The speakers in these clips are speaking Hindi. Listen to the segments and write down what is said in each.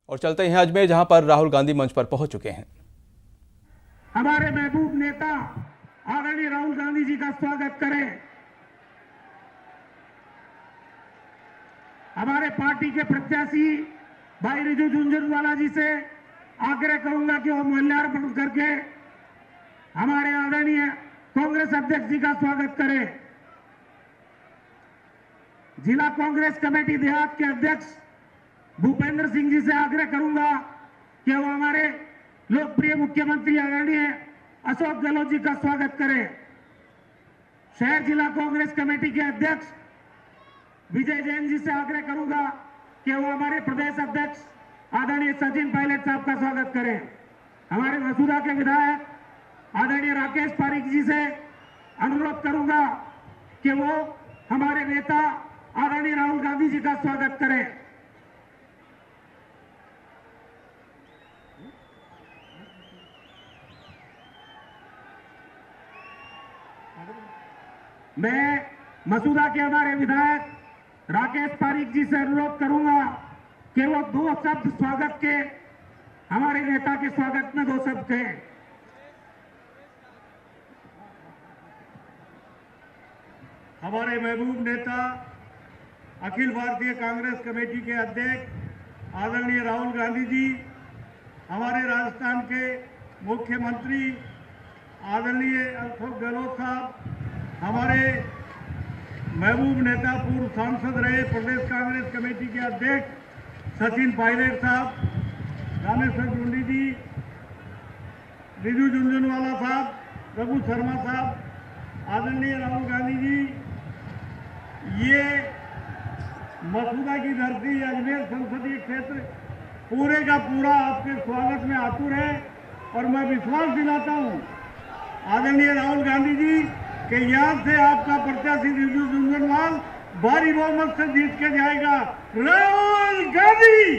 और चलते हैं अजमेर, जहां पर राहुल गांधी मंच पर पहुंच चुके हैं। हमारे महबूब नेता आदरणीय राहुल गांधी जी का स्वागत करें। हमारे पार्टी के प्रत्याशी भाई रिजू झुंझुनवाला जी से आग्रह करूंगा कि वो माल्यार्पण करके हमारे आदरणीय कांग्रेस अध्यक्ष जी का स्वागत करें। जिला कांग्रेस कमेटी देहात के अध्यक्ष भूपेंद्र सिंह जी से आग्रह करूंगा कि वो हमारे लोकप्रिय मुख्यमंत्री आदरणीय अशोक गहलोत जी का स्वागत करें। शहर जिला कांग्रेस कमेटी के अध्यक्ष विजय जैन जी से आग्रह करूंगा कि वो हमारे प्रदेश अध्यक्ष आदरणीय सचिन पायलट साहब का स्वागत करें। हमारे मसूदा के विधायक आदरणीय राकेश पारीक जी से अनुरोध करूंगा कि वो हमारे नेता आदरणीय राहुल गांधी जी का स्वागत करें। मैं मसूदा के हमारे विधायक राकेश पारीक जी से अनुरोध करूंगा कि वो 2 शब्द स्वागत के हमारे नेता के स्वागत में 2 शब्द कहें। हमारे महबूब नेता अखिल भारतीय कांग्रेस कमेटी के अध्यक्ष आदरणीय राहुल गांधी जी, हमारे राजस्थान के मुख्यमंत्री आदरणीय अशोक गहलोत साहब, हमारे महबूब नेता पूर्व सांसद रहे प्रदेश कांग्रेस कमेटी के अध्यक्ष सचिन पायलट साहब, रामेश्वर डूंडी जी, रिजू झुंझुनवाला साहब, रघु शर्मा साहब, आदरणीय राहुल गांधी जी, ये मसूदा की धरती अजमेर संसदीय क्षेत्र पूरे का पूरा आपके स्वागत में आतुर है। और मैं विश्वास दिलाता हूं आदरणीय राहुल गांधी जी कि यहाँ से आपका प्रत्याशी रिजू झुंझुनवाल भारी बहुमत से जीत के जाएगा। राहुल गांधी।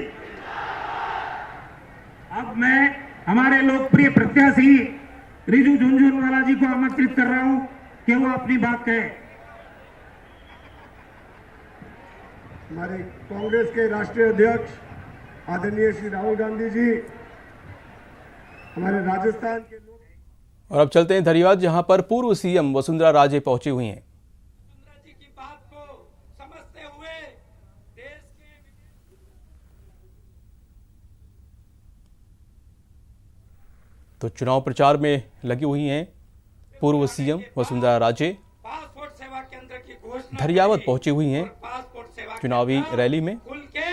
अब मैं हमारे लोकप्रिय प्रत्याशी रिजू झुंझुनवाला जी को आमंत्रित कर रहा हूं कि वो अपनी बात कहे। हमारे कांग्रेस के राष्ट्रीय अध्यक्ष आदरणीय श्री राहुल गांधी जी, हमारे राजस्थान के लोग। और अब चलते हैं धरियावद, जहां पर पूर्व सीएम वसुंधरा राजे पहुंची हुई हैं। वसुंधरा जी की बात को समझते हुए देश के तो चुनाव प्रचार में लगी हुई हैं पूर्व सीएम वसुंधरा राजे। पासपोर्ट सेवा केंद्र की घोषणा धरियावद पहुंची हुई हैं पासपोर्ट सेवा चुनावी रैली में। खुल के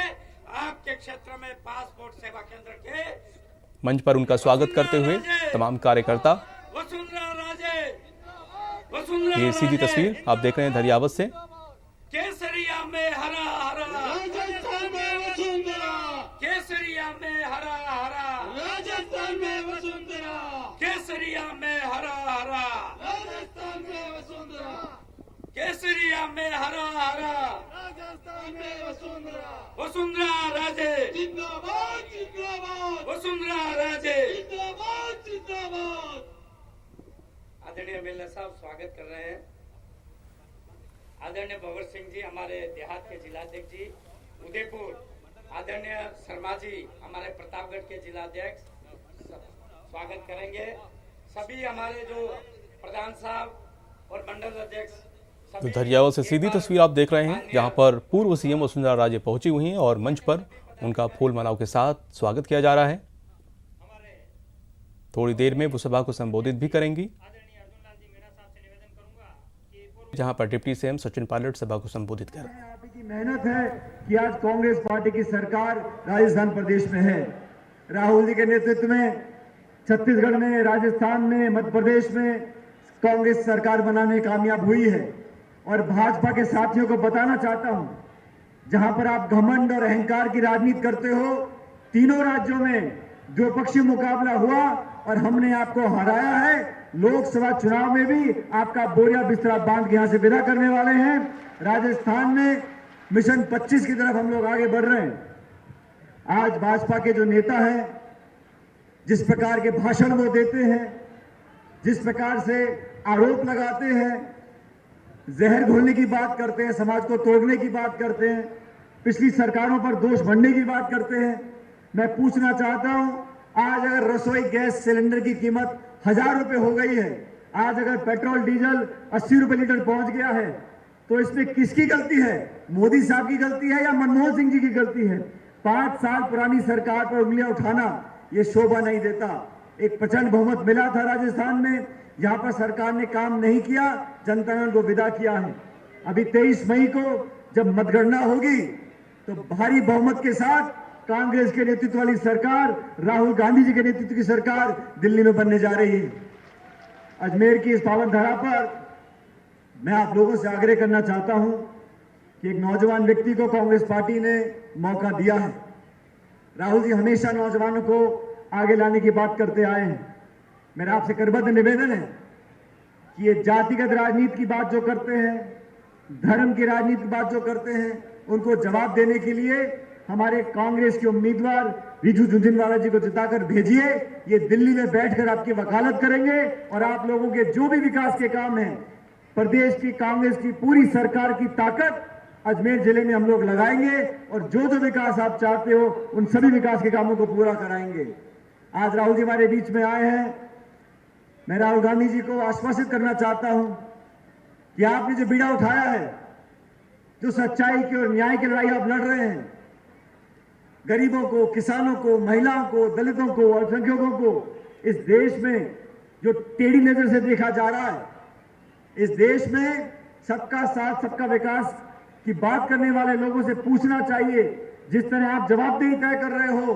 आपके क्षेत्र में पासपोर्ट सेवा केंद्र के मंच पर उनका स्वागत करते हुए तमाम कार्यकर्ता। वसुंधरा राजे, वसुंधरा ये सीधी तस्वीर आप देख रहे हैं धरियावद से। केसरिया में हरा हरा, राजस्थान में वसुंधरा, केसरिया में हरा हरा, राजस्थान में वसुंधरा, केसरिया में हरा हरा, राजस्थान में वसुंधरा, केसरिया में हरा हरा, राजस्थान में वसुंधरा, वसुंधरा राजे जिंदाबाद जिंदाबाद, वसुंधरा राजे जिंदाबाद जिंदाबाद। आदरणीय एमएलए साहब स्वागत कर रहे हैं। आदरणीय भवर सिंह जी हमारे देहात के जिलाध्यक्ष जी, उदयपुर आदरणीय शर्मा जी हमारे प्रतापगढ़ के जिलाध्यक्ष स्वागत करेंगे। सभी हमारे जो प्रधान साहब और मंडल अध्यक्ष। तो धरियावद से सीधी तस्वीर आप देख रहे हैं, जहां पर पूर्व सीएम वसुंधरा राजे पहुंची हुई हैं और मंच पर उनका फूल मालाओं के साथ स्वागत किया जा रहा है। थोड़ी देर में वो सभा को संबोधित भी करेंगी, जहां पर डिप्टी सीएम सचिन पायलट सभा को संबोधित कर रहे हैं। आपकी मेहनत है कि आज कांग्रेस पार्टी की सरकार राजस्थान प्रदेश में है। राहुल जी के नेतृत्व में छत्तीसगढ़ में, राजस्थान में, मध्य प्रदेश में कांग्रेस सरकार बनाने कामयाब हुई है। और भाजपा के साथियों को बताना चाहता हूं, जहां पर आप घमंड और अहंकार की राजनीति करते हो, तीनों राज्यों में द्विपक्षीय मुकाबला हुआ और हमने आपको हराया है। लोकसभा चुनाव में भी आपका बोरिया बिस्तरा बांध के यहां से विदा करने वाले हैं। राजस्थान में मिशन 25 की तरफ हम लोग आगे बढ़ रहे हैं। आज भाजपा के जो नेता हैं, जिस प्रकार के भाषण वो देते हैं, जिस प्रकार से आरोप लगाते हैं, जहर घोलने की बात करते हैं, समाज को तोड़ने की बात करते हैं, पिछली सरकारों पर दोष बढ़ने की बात करते हैं, मैं पूछना चाहता हूं, आज अगर रसोई गैस सिलेंडर की कीमत 1000 रुपए हो गई है, आज अगर पेट्रोल डीजल 80 रुपए लीटर पहुंच गया है, तो इसमें किसकी गलती है? मोदी साहब की गलती है या मनमोहन सिंह जी की गलती है? 5 साल पुरानी सरकार पर उंगलियां उठाना ये शोभा नहीं देता। एक प्रचंड बहुमत मिला था राजस्थान में, यहां पर सरकार ने काम नहीं किया, जनता ने उनको विदा किया है। अभी 23 मई को जब मतगणना होगी तो भारी बहुमत के साथ कांग्रेस के नेतृत्व वाली सरकार, राहुल गांधी जी के नेतृत्व की सरकार दिल्ली में बनने जा रही है। अजमेर की इस पावन धरा पर मैं आप लोगों से आग्रह करना चाहता हूं कि एक नौजवान व्यक्ति को कांग्रेस पार्टी ने मौका दिया है। राहुल जी हमेशा नौजवानों को आगे लाने की बात करते आए हैं। मेरा आपसे करबद्ध निवेदन है कि ये जातिगत राजनीति की बात जो करते हैं, धर्म की राजनीति की बात जो करते हैं, उनको जवाब देने के लिए हमारे कांग्रेस के उम्मीदवार रिजू झुनझुनवाला जी को जिताकर भेजिए। ये दिल्ली में बैठकर आपकी वकालत करेंगे और आप लोगों के जो भी विकास के काम हैं, प्रदेश की कांग्रेस की पूरी सरकार की ताकत अजमेर जिले में हम लोग लगाएंगे और जो जो विकास आप चाहते हो उन सभी विकास के कामों को पूरा कराएंगे। आज राहुल जी हमारे बीच में आए हैं। मैं राहुल गांधी जी को आश्वासित करना चाहता हूं कि आपने जो बीड़ा उठाया है, जो सच्चाई की और न्याय की लड़ाई आप लड़ रहे हैं, गरीबों को, किसानों को, महिलाओं को, दलितों को, अल्पसंख्यकों को इस देश में जो टेढ़ी नजर से देखा जा रहा है, इस देश में सबका साथ सबका विकास की बात करने वाले लोगों से पूछना चाहिए। जिस तरह आप जवाबदेही तय कर रहे हो,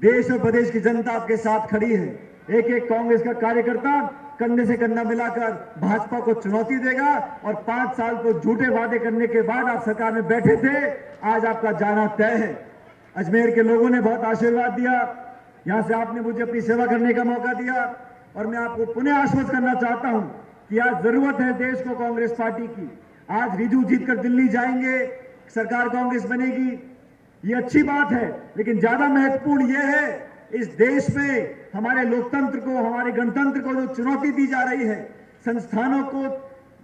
देश और प्रदेश की जनता आपके साथ खड़ी है। एक एक कांग्रेस का कार्यकर्ता कंधे से कंधा मिलाकर भाजपा को चुनौती देगा और 5 साल को झूठे वादे करने के बाद आप सरकार में बैठे थे, आज आपका जाना तय है। अजमेर के लोगों ने बहुत आशीर्वाद दिया, यहां से आपने मुझे अपनी सेवा करने का मौका दिया और मैं आपको पुनः आश्वस्त करना चाहता हूं कि आज जरूरत है देश को कांग्रेस पार्टी की। आज रिजू जीतकर दिल्ली जाएंगे, सरकार कांग्रेस बनेगी, ये अच्छी बात है, लेकिन ज्यादा महत्वपूर्ण यह है इस देश में हमारे लोकतंत्र को, हमारे गणतंत्र को जो चुनौती दी जा रही है, संस्थानों को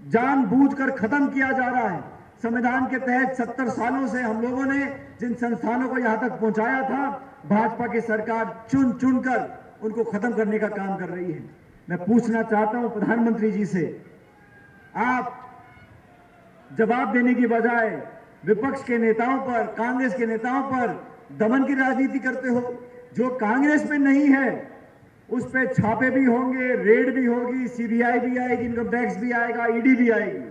जानबूझकर खत्म किया जा रहा है। संविधान के तहत 70 सालों से हम लोगों ने जिन संस्थानों को यहां तक पहुंचाया था, भाजपा की सरकार चुन चुन कर उनको खत्म करने का काम कर रही है। मैं पूछना चाहता हूं प्रधानमंत्री जी से, आप जवाब देने की बजाय विपक्ष के नेताओं पर, कांग्रेस के नेताओं पर दमन की राजनीति करते हो। जो कांग्रेस में नहीं है उस पे छापे भी होंगे, रेड भी होगी, सीबीआई भी आएगी, इनकम टैक्स भी आएगा, ईडी भी आएगी।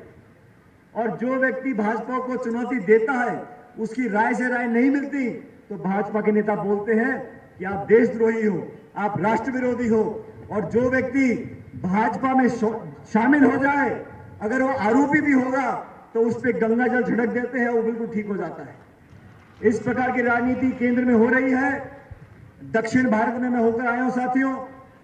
और जो व्यक्ति भाजपा को चुनौती देता है, उसकी राय से राय नहीं मिलती, तो भाजपा के नेता बोलते हैं कि आप देशद्रोही हो, आप राष्ट्र विरोधी हो। और जो व्यक्ति भाजपा में शामिल हो जाए, अगर वो आरोपी भी होगा, तो उस पर गंगा जल छिड़क देते हैं, वो बिल्कुल ठीक हो जाता है। इस प्रकार की राजनीति केंद्र में हो रही है। दक्षिण भारत में मैं होकर आया हूं साथियों,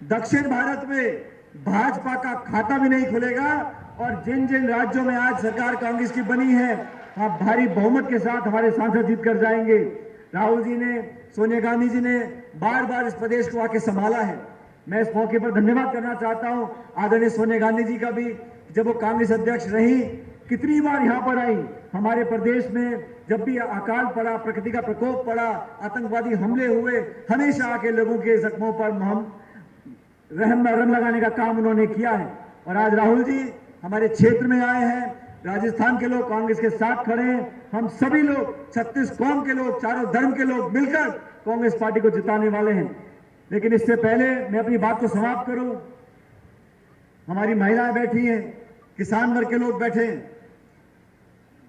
दक्षिण भारत में भाजपा का खाता भी नहीं खुलेगा और जिन जिन राज्यों में आज सरकार कांग्रेस की बनी है, वहां भारी बहुमत के साथ हमारे सांसद जीत कर जाएंगे। राहुल जी ने, सोनिया गांधी जी ने बार बार इस प्रदेश को आके संभाला है। मैं इस मौके पर धन्यवाद करना चाहता हूं आदरणीय सोनिया गांधी जी का भी। जब वो कांग्रेस अध्यक्ष रही, कितनी बार यहां पर आई, हमारे प्रदेश में जब भी अकाल पड़ा, प्रकृति का प्रकोप पड़ा, आतंकवादी हमले हुए, हमेशा आके लोगों के जख्मों पर रहम लगाने का काम उन्होंने किया है। और आज राहुल जी हमारे क्षेत्र में आए हैं, राजस्थान के लोग कांग्रेस के साथ खड़े हैं। हम सभी लोग, 36 कौम के लोग, चारों धर्म के लोग मिलकर कांग्रेस पार्टी को जिताने वाले हैं। लेकिन इससे पहले मैं अपनी बात को समाप्त करूं, हमारी महिलाएं बैठी हैं, किसान वर्ग के लोग बैठे हैं।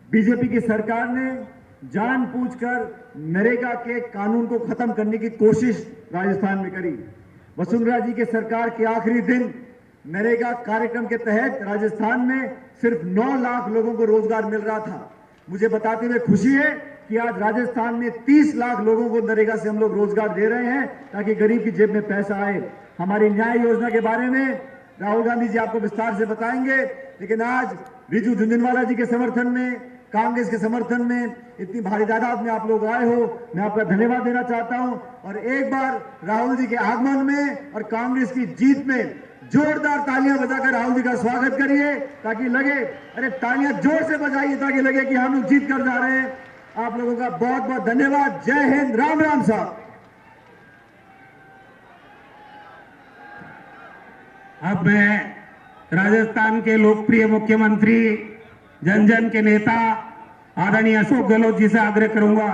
बीजेपी की सरकार ने जानबूझकर नरेगा के कानून को खत्म करने की कोशिश राजस्थान में करी। वसुंधरा जी के सरकार के आखिरी दिन नरेगा कार्यक्रम के तहत राजस्थान में सिर्फ 9 लाख लोगों को रोजगार मिल रहा था। मुझे बताते हुए खुशी है कि आज राजस्थान में 30 लाख लोगों को नरेगा से हम लोग रोजगार दे रहे हैं, ताकि गरीब की जेब में पैसा आए। हमारी न्याय योजना के बारे में राहुल गांधी जी आपको विस्तार से बताएंगे, लेकिन आज रिजू झुनझुनवाला जी के समर्थन में, कांग्रेस के समर्थन में इतनी भारी तादाद में आप लोग आए हो, मैं आपका धन्यवाद देना चाहता हूं। और एक बार राहुल जी के आगमन में और कांग्रेस की जीत में जोरदार तालियां बजाकर राहुल जी का स्वागत करिए, ताकि लगे, अरे तालियां जोर से बजाइए ताकि लगे कि हम लोग जीत कर जा रहे हैं। आप लोगों का बहुत बहुत धन्यवाद। जय हिंद, राम राम साहब। अब मैं राजस्थान के लोकप्रिय मुख्यमंत्री जन जन के नेता आदरणीय अशोक गहलोत जी से आग्रह करूंगा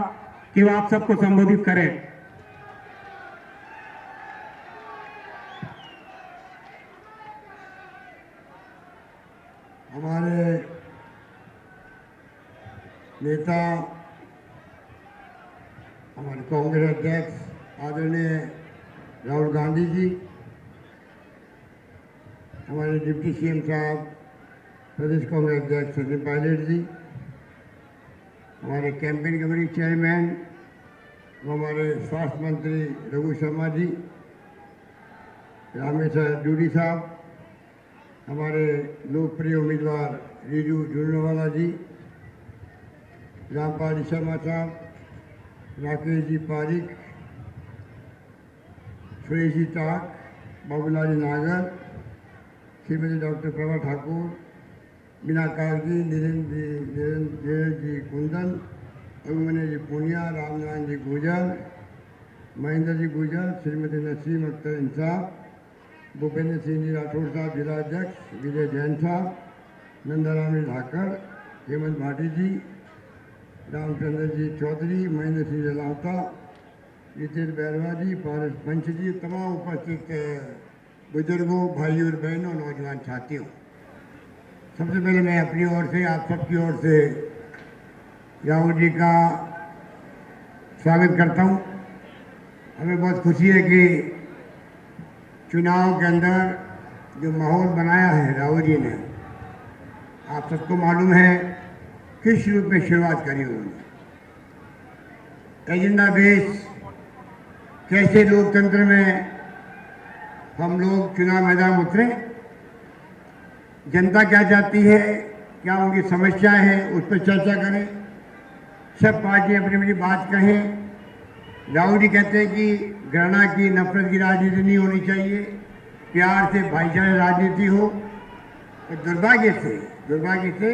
कि वो आप सबको संबोधित करें। हमारे नेता, हमारे कांग्रेस अध्यक्ष आदरणीय राहुल गांधी जी, हमारे डिप्टी सीएम साहब प्रदेश कांग्रेस अध्यक्ष सचिन पायलट जी, हमारे कैंपेन कमेटी चेयरमैन हमारे स्वास्थ्य मंत्री रघु शर्मा जी, रामेश्वर जूडी साहब, हमारे लोकप्रिय उम्मीदवार रिजू झुंझुनवाला जी, रामपाल शर्मा साहब, राकेश जी पारिक, सुरेश जी टाक, बाबूलाल जी नागर, श्रीमती डॉक्टर प्रभा ठाकुर, मीना कारगी, निरेंद्र जी कुंदन, अभिमन्यु जी पूनिया, रामनारायण जी गुजर, महेंद्र जी गुजर, श्रीमती नसीम अख्तर इंसाफ, भूपेंद्र सिंह जी राठौर साहब जिला अध्यक्ष, विजय जैन साहब, नंदाराम जी धाकर, हेमंत भाटी जी, रामचंद्र जी चौधरी, महेंद्र सिंह जलावता, जितेंद्र बैरवा जी, पारस पंच जी, तमाम उपस्थित बुजुर्गों, भाइयों और बहनों, नौजवान साथियों, सबसे पहले मैं अपनी ओर से, आप सबकी ओर से राहुल जी का स्वागत करता हूं। हमें बहुत खुशी है कि चुनाव के अंदर जो माहौल बनाया है राहुल जी ने, आप सबको मालूम है किस रूप में शुरुआत करी उन्होंने। एजेंडा बेस कैसे लोकतंत्र में हम लोग चुनाव मैदान उतरे, जनता क्या चाहती है, क्या उनकी समस्याएं हैं, उस पर चर्चा करें, सब पार्टियां अपनी अपनी बात कहें। राहुल जी कहते हैं कि घृणा की, नफरत की राजनीति नहीं होनी चाहिए, प्यार से, भाईचारे राजनीति हो। तो दुर्भाग्य से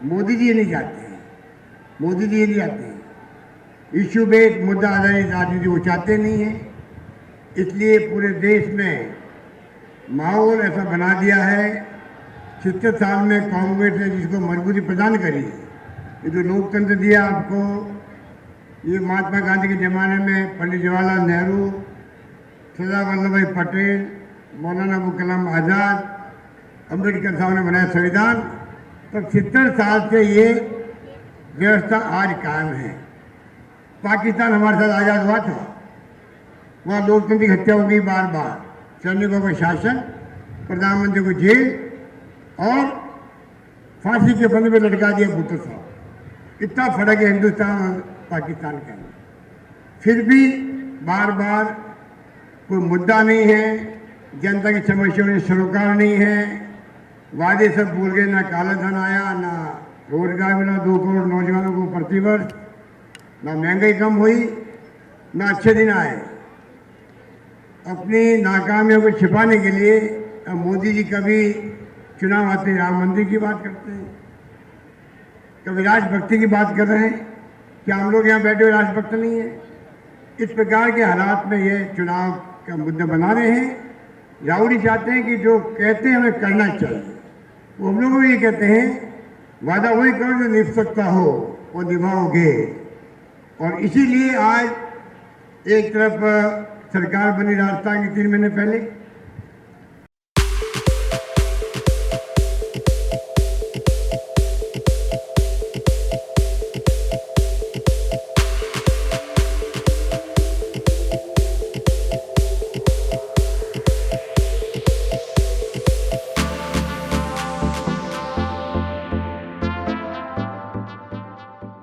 मोदी जी ये नहीं चाहते हैं, मोदी जी ये नहीं चाहते हैं। इश्यू बेस्ड मुद्दा आधारित राजनीति वो चाहते नहीं है। इसलिए पूरे देश में माहौल ऐसा बना दिया है, 70 साल में कांग्रेस ने जिसको मजबूती प्रदान करी, ये जो लोकतंत्र दिया आपको, ये महात्मा गांधी के ज़माने में पंडित जवाहरलाल नेहरू, सरदार वल्लभ भाई पटेल, मौलाना अबुल कलाम आज़ाद, अम्बेडकर साहब ने बनाया संविधान, तब 70 साल से ये व्यवस्था आज कायम है। पाकिस्तान हमारे साथ आज़ाद हुआ था, वहाँ लोकतंत्र की हत्या हो गई बार बार, सैनिकों का शासन, प्रधानमंत्री को जेल और फांसी के फंदे पे लटका दिया भुट्टो साहब। इतना फर्क है हिंदुस्तान और पाकिस्तान के अंदर। फिर भी बार बार कोई मुद्दा नहीं है, जनता की समस्याओं में सरोकार नहीं है, वादे सब भूल गए, ना काला धन आया, ना रोजगार मिला 2 करोड़ नौजवानों को प्रतिवर्ष, ना महंगाई कम हुई, ना अच्छे दिन आए। अपनी नाकामियों को छिपाने के लिए अब मोदी जी कभी चुनाव आते राम मंदिर की बात करते हैं, कभी राजभक्ति की बात कर रहे हैं। क्या हम लोग यहाँ बैठे हुए राजभक्त नहीं है? इस प्रकार के हालात में ये चुनाव का मुद्दा बना रहे हैं। राहुल जी चाहते हैं कि जो कहते हैं हमें करना चाहिए, वो हम लोग भी ये कहते हैं, वादा वही करो जो निभ सकता हो, वो निभाओगे। और इसीलिए आज एक तरफ सरकार बनी राजस्थान की 3 महीने पहले,